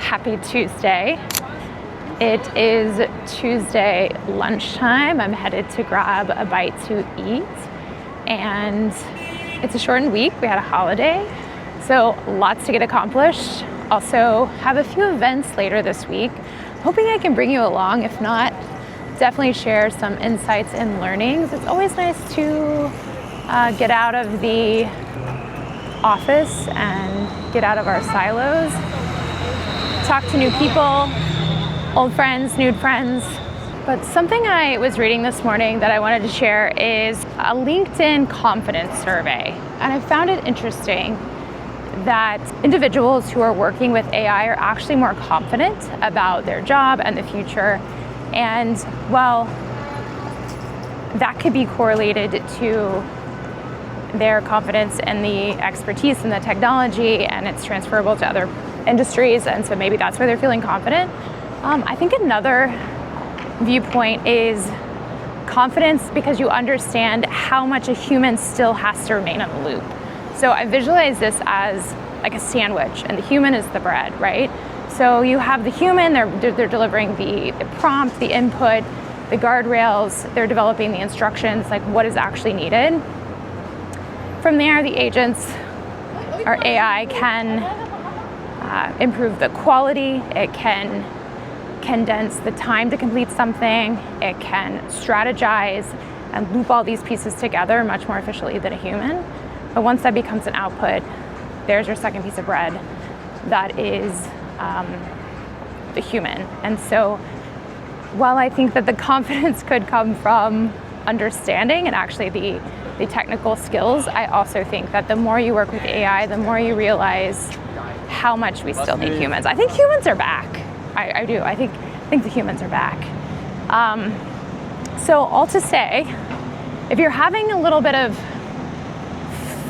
Happy Tuesday. It is Tuesday lunchtime. I'm headed to grab a bite to eat, and it's a shortened week. We had a holiday, so lots to get accomplished. Also have a few events later this week. Hoping I can bring you along. If not, definitely share some insights and learnings. It's always nice to get out of the office and get out of our silos. Talk to new people, old friends, new friends. But something I was reading this morning that I wanted to share is a LinkedIn confidence survey. And I found it interesting that individuals who are working with AI are actually more confident about their job and the future. And while that could be correlated to their confidence and the expertise in the technology, and it's transferable to other industries, and so maybe that's where they're feeling confident. I think another viewpoint is confidence because you understand how much a human still has to remain in the loop. So I visualize this as like a sandwich, and the human is the bread, right? So you have the human, they're delivering the prompt, the input, the guardrails, they're developing the instructions, like what is actually needed. From there, the agents, our AI, can improve the quality, it can condense the time to complete something, it can strategize and loop all these pieces together much more efficiently than a human. But once that becomes an output, there's your second piece of bread that is the human. And so while I think that the confidence could come from understanding and actually the technical skills, I also think that the more you work with AI, the more you realize how much we still need humans. I think humans are back. I do. I think the humans are back. So all to say, if you're having a little bit of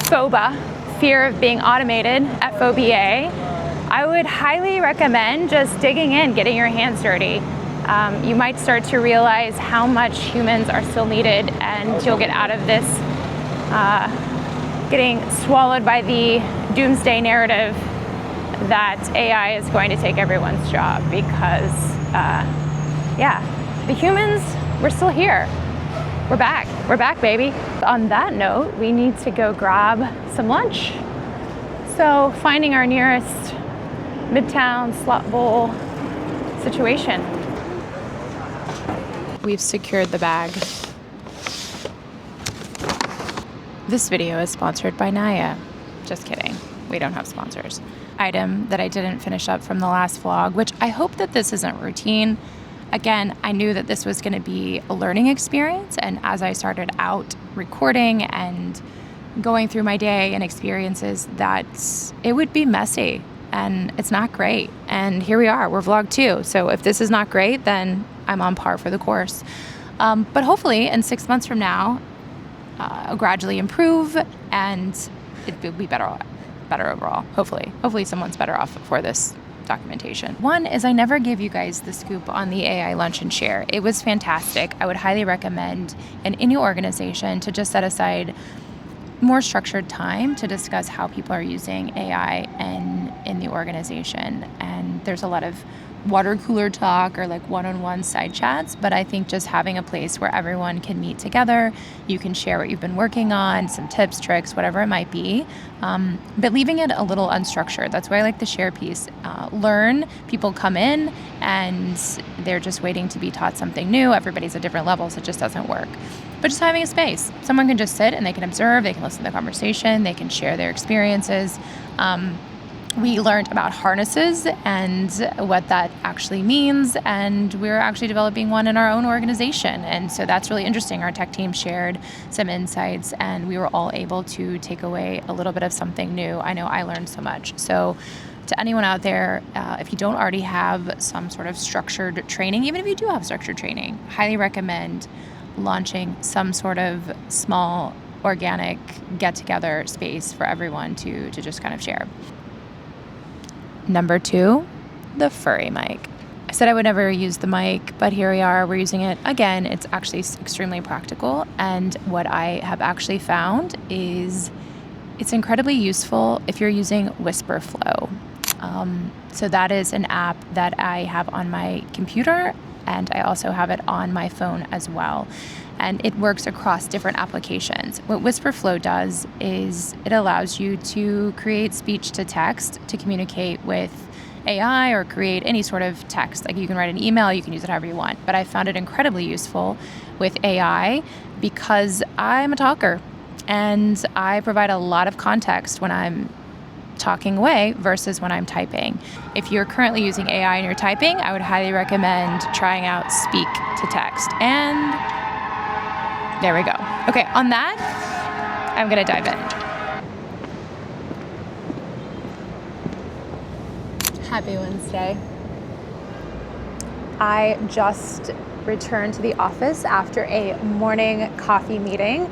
FOBA, fear of being automated, FOBA, I would highly recommend just digging in, getting your hands dirty. You might start to realize how much humans are still needed, and you'll get out of this getting swallowed by the doomsday narrative that AI is going to take everyone's job, because the humans, we're still here. We're back, baby. On that note, we need to go grab some lunch. So finding our nearest Midtown slot bowl situation. We've secured the bag. This video is sponsored by Naya. Just kidding. We don't have sponsors. Item that I didn't finish up from the last vlog, which I hope that this isn't routine. Again, I knew that this was going to be a learning experience, and as I started out recording and going through my day and experiences, that it would be messy, and it's not great. And here we are, we're vlog 2. So if this is not great, then I'm on par for the course. But hopefully in 6 months from now, I'll gradually improve, and it will be better overall. Hopefully someone's better off for this documentation. One is I never gave you guys the scoop on the AI lunch and share. It was fantastic. I would highly recommend in any organization to just set aside more structured time to discuss how people are using AI in the organization. And there's a lot of water cooler talk or like one-on-one side chats, but I think just having a place where everyone can meet together, you can share what you've been working on, some tips, tricks, whatever it might be, but leaving it a little unstructured. That's why I like the share piece. Learn, people come in and they're just waiting to be taught something new. Everybody's at different levels, it just doesn't work. But just having a space. Someone can just sit and they can observe, they can listen to the conversation, they can share their experiences. We learned about harnesses and what that actually means, and we're actually developing one in our own organization. And so that's really interesting. Our tech team shared some insights, and we were all able to take away a little bit of something new. I know I learned so much. So to anyone out there, if you don't already have some sort of structured training, even if you do have structured training, highly recommend launching some sort of small organic get-together space for everyone to just kind of share. Number 2, the furry mic. I said I would never use the mic, but here we are, we're using it. Again, it's actually extremely practical, and what I have actually found is it's incredibly useful if you're using Wispr flow. So that is an app that I have on my computer, and I also have it on my phone as well. And it works across different applications. What Wispr Flow does is it allows you to create speech to text to communicate with AI or create any sort of text. Like you can write an email, you can use it however you want. But I found it incredibly useful with AI because I'm a talker and I provide a lot of context when I'm talking away versus when I'm typing. If you're currently using AI and you're typing, I would highly recommend trying out speak to text. And there we go. Okay, on that, I'm gonna dive in. Happy Wednesday. I just returned to the office after a morning coffee meeting.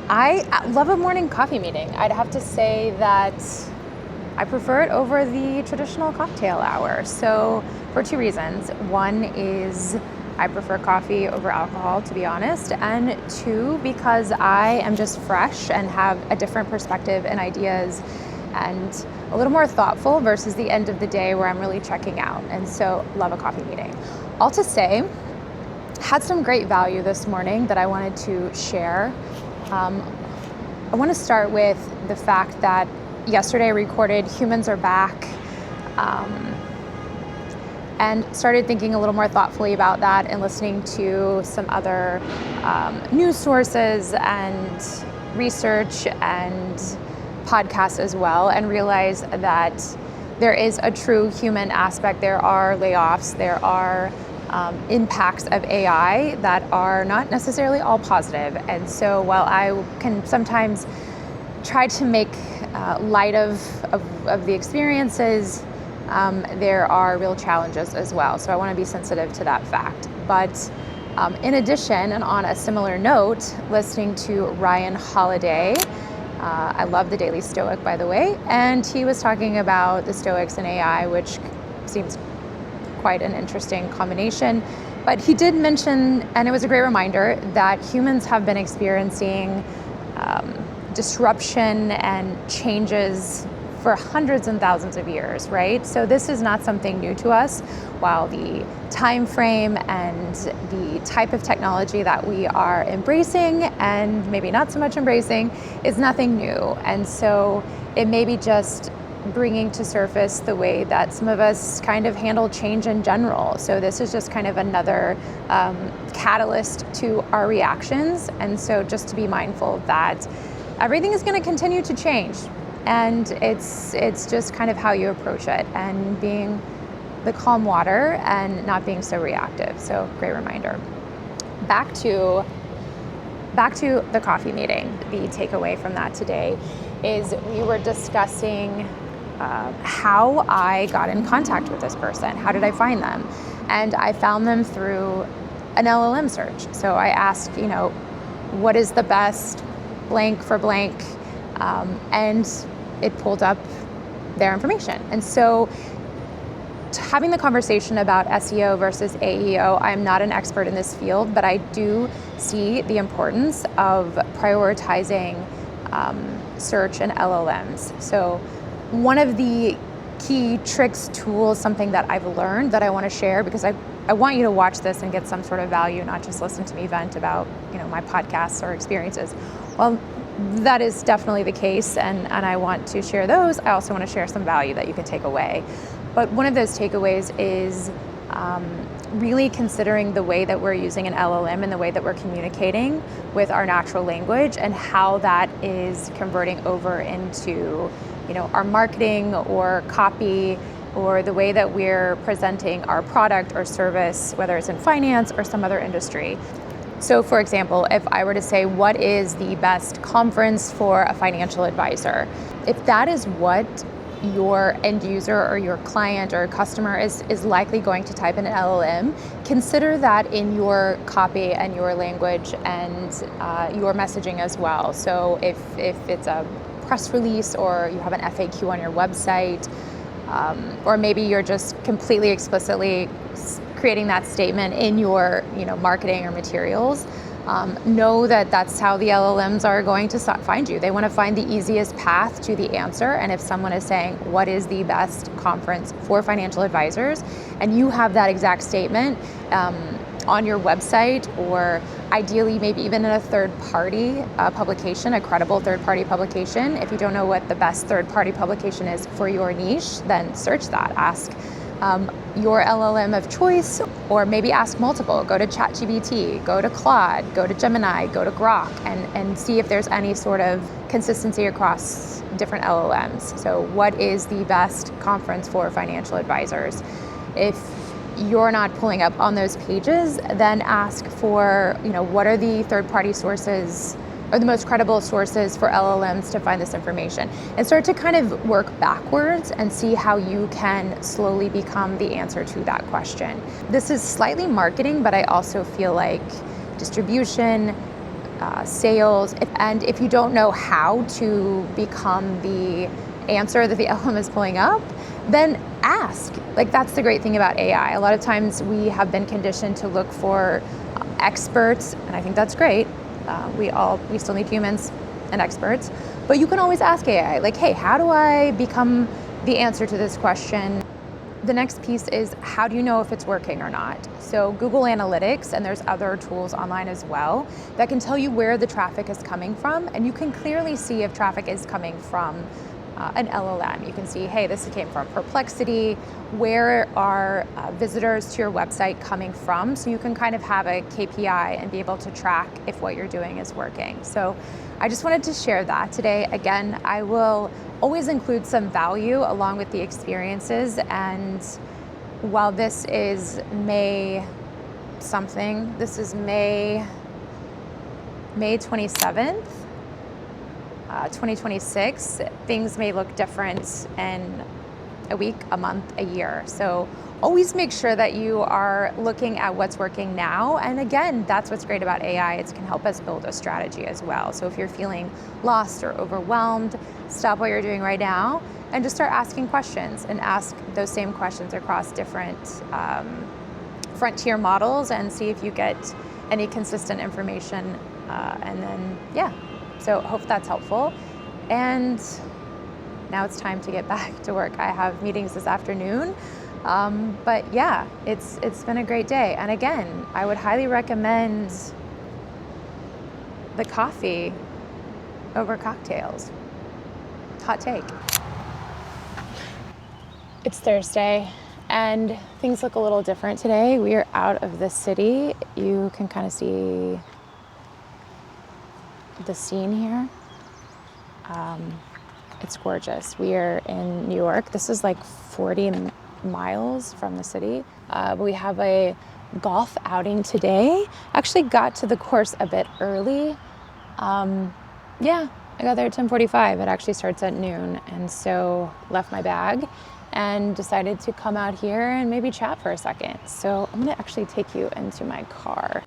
I love a morning coffee meeting. I'd have to say that I prefer it over the traditional cocktail hour. So for two reasons. One is I prefer coffee over alcohol, to be honest. And two, because I am just fresh and have a different perspective and ideas and a little more thoughtful versus the end of the day where I'm really checking out. And so love a coffee meeting. All to say, had some great value this morning that I wanted to share. I want to start with the fact that yesterday I recorded Humans Are Back, and started thinking a little more thoughtfully about that and listening to some other news sources and research and podcasts as well, and realized that there is a true human aspect. There are layoffs, there are impacts of AI that are not necessarily all positive. And so while I can sometimes try to make light of the experiences, there are real challenges as well. So I want to be sensitive to that fact. But in addition, and on a similar note, listening to Ryan Holiday, I love the Daily Stoic, by the way, and he was talking about the Stoics and AI, which seems quite an interesting combination. But he did mention, and it was a great reminder, that humans have been experiencing disruption and changes for hundreds and thousands of years, right? So this is not something new to us, while the time frame and the type of technology that we are embracing, and maybe not so much embracing, is nothing new. And so it may be just bringing to surface the way that some of us kind of handle change in general. So this is just kind of another catalyst to our reactions. And so just to be mindful that everything is going to continue to change. And it's just kind of how you approach it, and being the calm water and not being so reactive. So great reminder. Back to the coffee meeting. The takeaway from that today is we were discussing how I got in contact with this person. How did I find them? And I found them through an LLM search. So I asked, what is the best blank for blank? And it pulled up their information. And so having the conversation about SEO versus AEO, I'm not an expert in this field, but I do see the importance of prioritizing search and LLMs. So one of the key tricks, tools, something that I've learned that I want to share, because I want you to watch this and get some sort of value, not just listen to me vent about my podcasts or experiences. Well, that is definitely the case, and I want to share those. I also want to share some value that you can take away. But one of those takeaways is really considering the way that we're using an LLM and the way that we're communicating with our natural language, and how that is converting over into our marketing or copy, or the way that we're presenting our product or service, whether it's in finance or some other industry. So for example, if I were to say, what is the best conference for a financial advisor? If that is what your end user or your client or customer is likely going to type in an LLM, consider that in your copy and your language and your messaging as well. So if it's a press release, or you have an FAQ on your website, or maybe you're just completely explicitly creating that statement in your marketing or materials, Know that that's how the LLMs are going to find you. They want to find the easiest path to the answer. And if someone is saying, what is the best conference for financial advisors, and you have that exact statement on your website, or ideally maybe even in a third-party publication, a credible third-party publication. If you don't know what the best third-party publication is for your niche, then search that. Ask your LLM of choice, or maybe ask multiple. Go to ChatGPT, go to Claude, go to Gemini, go to Grok, and see if there's any sort of consistency across different LLMs. So what is the best conference for financial advisors? If you're not pulling up on those pages, then ask for, what are the third-party sources or the most credible sources for LLMs to find this information, and start to kind of work backwards and see how you can slowly become the answer to that question. This is slightly marketing, but I also feel like distribution, sales, and if you don't know how to become the answer that the LLM is pulling up, then ask. Like, that's the great thing about AI. A lot of times we have been conditioned to look for experts, and I think that's great. We still need humans and experts, but you can always ask AI, like, hey, how do I become the answer to this question? The next piece is, how do you know if it's working or not? So Google Analytics, and there's other tools online as well, that can tell you where the traffic is coming from, and you can clearly see if traffic is coming from an LLM. You can see, hey, this came from Perplexity. Where are visitors to your website coming from? So you can kind of have a KPI and be able to track if what you're doing is working. So I just wanted to share that today. Again, I will always include some value along with the experiences. And while this is May something, this is May 27th, 2026, things may look different in a week, a month, a year. So always make sure that you are looking at what's working now. And again, that's what's great about AI. It can help us build a strategy as well. So if you're feeling lost or overwhelmed, stop what you're doing right now and just start asking questions, and ask those same questions across different frontier models and see if you get any consistent information. And then, yeah. So hope that's helpful. And now it's time to get back to work. I have meetings this afternoon. But yeah, it's been a great day. And again, I would highly recommend the coffee over cocktails. Hot take. It's Thursday and things look a little different today. We are out of the city. You can kind of see the scene here. It's gorgeous. We are in New York. This is like 40 miles from the city. But we have a golf outing today. Actually got to the course a bit early. Yeah, I got there at 10:45. It actually starts at noon. And so left my bag and decided to come out here and maybe chat for a second. So I'm gonna actually take you into my car.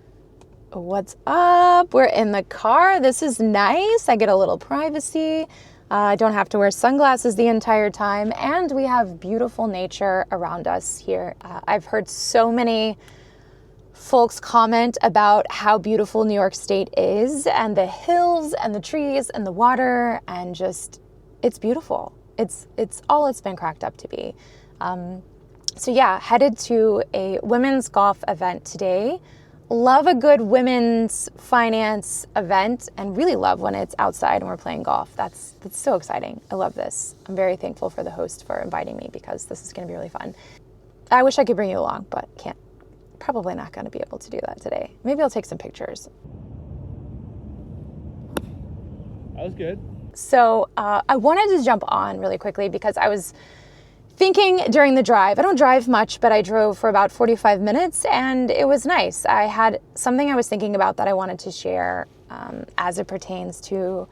What's up? We're in the car. This is nice. I get a little privacy. I don't have to wear sunglasses the entire time, and we have beautiful nature around us here. I've heard so many folks comment about how beautiful New York State is, and the hills and the trees and the water, and just, it's beautiful. It's all it's been cracked up to be. So yeah, headed to a women's golf event today. Love a good women's finance event, and really love when it's outside and we're playing golf. That's so exciting. I love this. I'm very thankful for the host for inviting me, because this is going to be really fun. I wish I could bring you along, but can't. Probably not going to be able to do that today. Maybe I'll take some pictures. That was good. So I wanted to jump on really quickly because I was thinking during the drive. I don't drive much, but I drove for about 45 minutes and it was nice. I had something I was thinking about that I wanted to share as it pertains to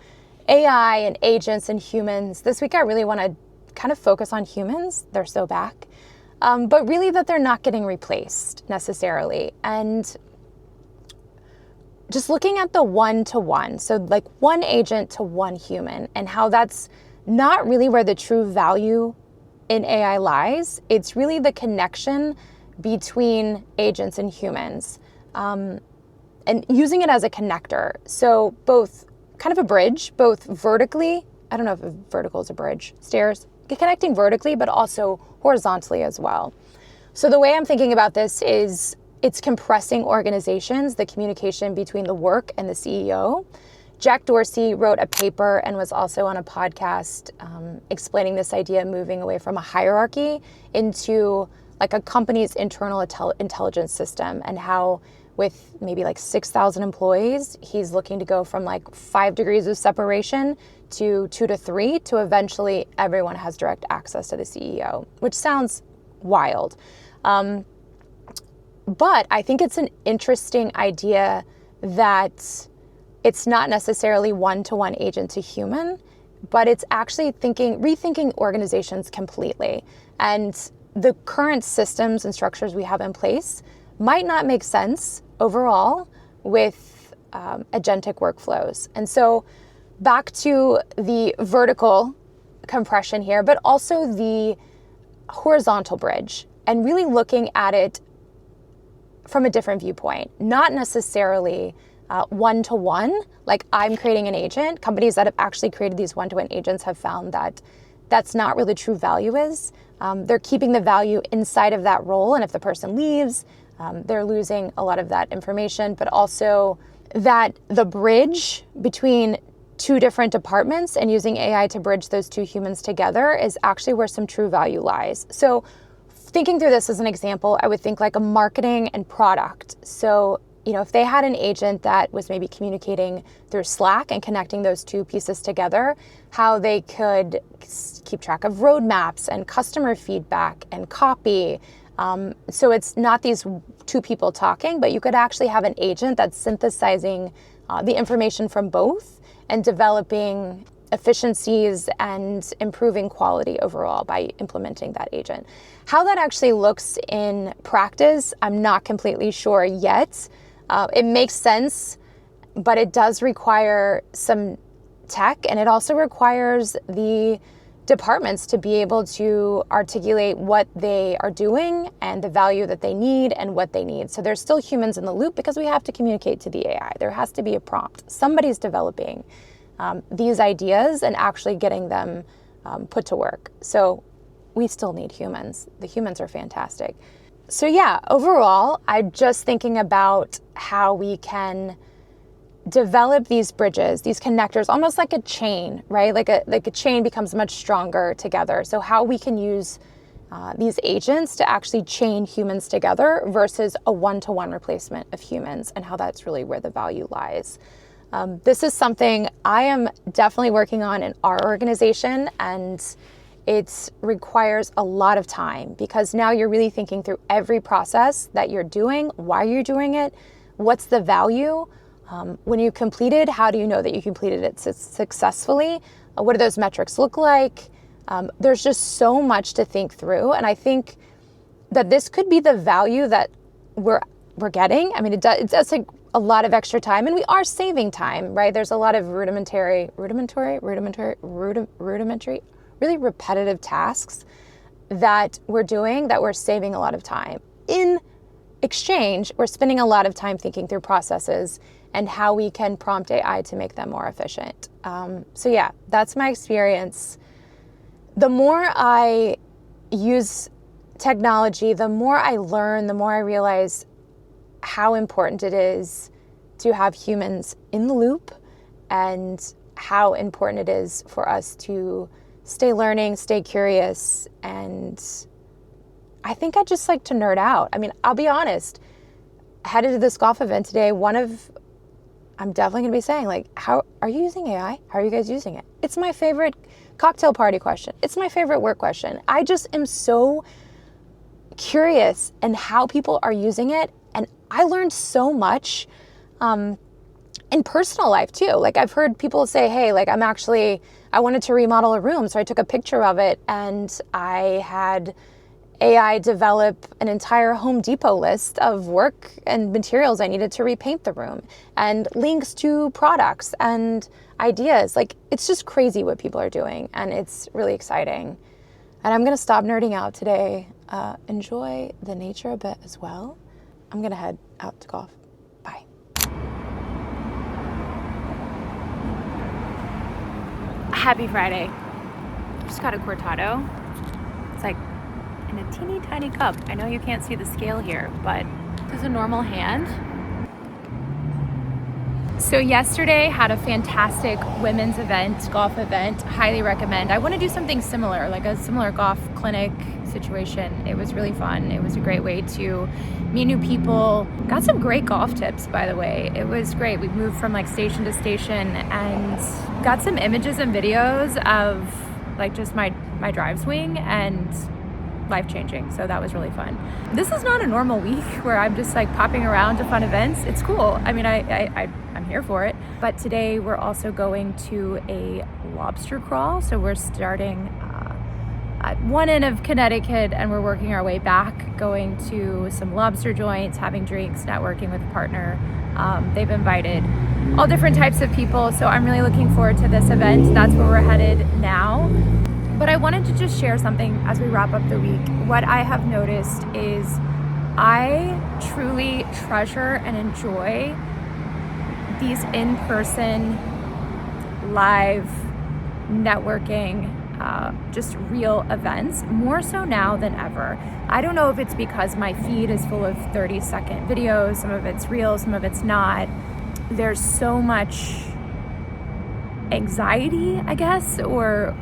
AI and agents and humans. This week I really want to kind of focus on humans. They're so back. But really that they're not getting replaced necessarily. And just looking at the one-to-one, so like one agent to one human, and how that's not really where the true value in AI lies. It's really the connection between agents and humans. and using it as a connector. So both kind of a bridge, both vertically, I don't know if vertical is a bridge, stairs, connecting vertically, but also horizontally as well. So the way I'm thinking about this is it's compressing organizations, the communication between the work and the CEO. Jack Dorsey wrote a paper and was also on a podcast explaining this idea, moving away from a hierarchy into like a company's internal intelligence system, and how with maybe like 6,000 employees, he's looking to go from like 5 degrees of separation to 2 to 3 to eventually everyone has direct access to the CEO, which sounds wild. But I think it's an interesting idea that it's not necessarily one-to-one agent to human, but it's actually rethinking organizations completely. And the current systems and structures we have in place might not make sense overall with agentic workflows. And so back to the vertical compression here, but also the horizontal bridge, and really looking at it from a different viewpoint, not necessarily one-to-one, like I'm creating an agent. Companies that have actually created these one-to-one agents have found that that's not really true value is. They're keeping the value inside of that role, and if the person leaves, they're losing a lot of that information, but also that the bridge between two different departments and using AI to bridge those two humans together is actually where some true value lies. So thinking through this as an example, I would think like a marketing and product. So, if they had an agent that was maybe communicating through Slack and connecting those two pieces together, how they could keep track of roadmaps and customer feedback and copy. So it's not these two people talking, but you could actually have an agent that's synthesizing the information from both and developing efficiencies and improving quality overall by implementing that agent. How that actually looks in practice, I'm not completely sure yet. It makes sense, but it does require some tech, and it also requires the departments to be able to articulate what they are doing and the value that they need and what they need. So there's still humans in the loop because we have to communicate to the AI. There has to be a prompt. Somebody's developing these ideas and actually getting them put to work. So we still need humans. The humans are fantastic. So yeah, overall, I'm just thinking about how we can develop these bridges, these connectors, almost like a chain, right? Like a chain becomes much stronger together. So how we can use these agents to actually chain humans together versus a one-to-one replacement of humans, and how that's really where the value lies. This is something I am definitely working on in our organization, and it requires a lot of time because now you're really thinking through every process that you're doing, why you're doing it, what's the value. When you completed, how do you know that you completed it successfully? What do those metrics look like? There's just so much to think through, and I think that this could be the value that we're getting. I mean, it does take a lot of extra time, and we are saving time, right? There's a lot of rudimentary, really repetitive tasks that we're doing that we're saving a lot of time. In exchange, we're spending a lot of time thinking through processes and how we can prompt AI to make them more efficient. So yeah, that's my experience. The more I use technology, the more I learn, the more I realize how important it is to have humans in the loop, and how important it is for us to stay learning, stay curious. And I think I just like to nerd out. I mean, I'll be honest, headed to this golf event today, I'm definitely gonna be saying like, how are you using AI? How are you guys using it? It's my favorite cocktail party question. It's my favorite work question. I just am so curious in how people are using it. And I learned so much in personal life too. Like I've heard people say, hey, like I wanted to remodel a room. So I took a picture of it and I had AI develop an entire Home Depot list of work and materials I needed to repaint the room, and links to products and ideas. Like it's just crazy what people are doing, and it's really exciting. And I'm gonna stop nerding out today. Enjoy the nature a bit as well. I'm gonna head out to golf. Bye. Happy Friday. Just got a cortado. It's like in a teeny tiny cup. I know you can't see the scale here, but this is a normal hand. So yesterday had a fantastic women's event, golf event, highly recommend. I want to do something similar, like a similar golf clinic situation. It was really fun. It was a great way to meet new people. Got some great golf tips, by the way. It was great. We moved from like station to station and got some images and videos of like just my drive swing, and life-changing. So that was really fun. This is not a normal week where I'm just like popping around to fun events. It's cool. I mean, I'm here for it. But today we're also going to a lobster crawl. So we're starting at one end of Connecticut and we're working our way back, going to some lobster joints, having drinks, networking with a partner. They've invited all different types of people. So I'm really looking forward to this event. That's where we're headed now. But I wanted to just share something as we wrap up the week. What I have noticed is I truly treasure and enjoy these in-person, live, networking, just real events, more so now than ever. I don't know if it's because my feed is full of 30-second videos, some of it's real, some of it's not. There's so much anxiety, I guess, or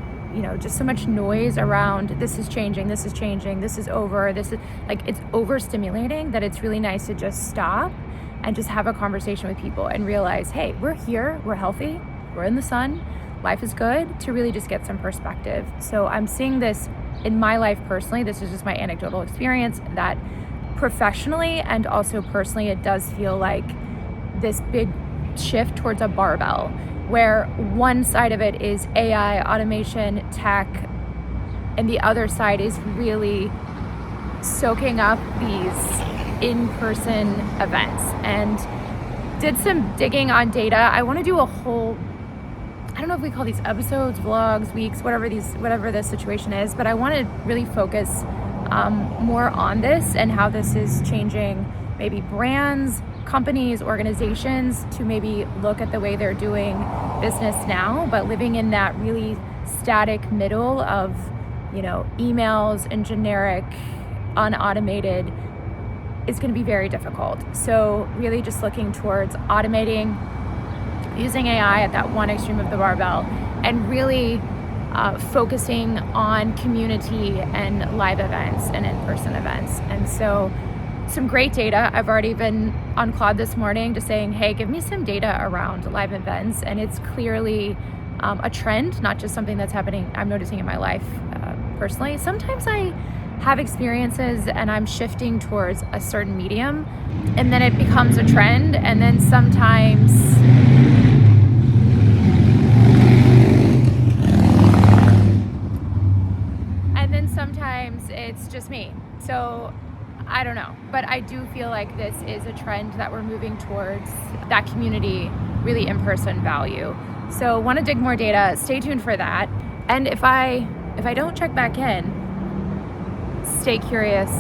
just so much noise around this is changing, this is over, this is like, it's overstimulating that it's really nice to just stop and just have a conversation with people and realize, hey, we're here, we're healthy, we're in the sun, life is good, to really just get some perspective. So I'm seeing this in my life personally. This is just my anecdotal experience, that professionally and also personally, it does feel like this big shift towards a barbell, where one side of it is AI, automation, tech, and the other side is really soaking up these in-person events. And did some digging on data. I want to do a whole, I don't know if we call these episodes, vlogs, weeks, whatever the situation is, but I want to really focus more on this and how this is changing maybe brands, companies, organizations to maybe look at the way they're doing business now, but living in that really static middle of, emails and generic, unautomated is going to be very difficult. So really just looking towards automating, using AI at that one extreme of the barbell, and really focusing on community and live events and in-person events. And so some great data. I've already been on Claude this morning just saying, hey, give me some data around live events. And it's clearly a trend, not just something that's happening, I'm noticing in my life personally. Sometimes I have experiences and I'm shifting towards a certain medium and then it becomes a trend. And then sometimes it's just me. So I don't know, but I do feel like this is a trend that we're moving towards, that community, really in-person value. So want to dig more data, stay tuned for that. And if I don't check back in, stay curious,